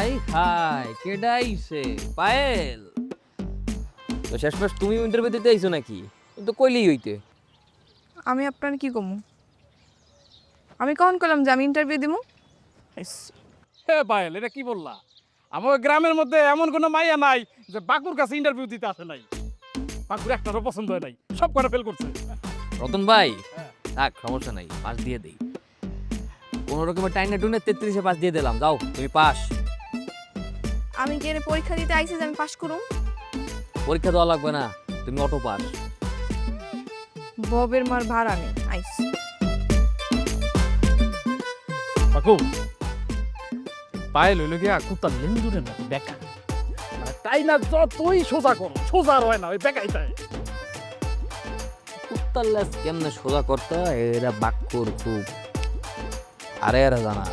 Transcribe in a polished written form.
High high কেডাইছে Payel তো শেষমেশ তুমি ইন্টারভিউ দিতে আইছো নাকি তুমি তো কইলেই হইতে আমি আপনার কি কমু আমি কখন কইলাম যে আমি ইন্টারভিউ দিমু হে পায়েল এটা কি বললা আমার গ্রামের মধ্যে এমন কোনো মাইয়া নাই যে বাকুর কাছে ইন্টারভিউ দিতে আসে নাই। বাকুর একটারও পছন্দ হয় নাই, সব করে ফেল করছে। রতন ভাই থাক সমস্যা নাই পাস দিয়ে দেই কোনো রকমের টাইনে টুনে 33-এ পাস দিয়ে দিলাম যাও তুমি পাস আমি কি এনে পরীক্ষা দিতে আইছি যে আমি পাস করুম পরীক্ষা দেওয়া লাগবে না তুমি অটো পাস ববের মার ভাড়া নেই আইস বাকু পায়েল হইল গিয়া কুত্তার লেন্দুরের মতো বেকা, মানে তাই না যতই সোজা করো সোজা আর হয় না, ওই বেকাই তাই। কুত্তার লেজ কেমনে সোজা করতে হয় এরা বাক্যর খুব আরে এরা জানা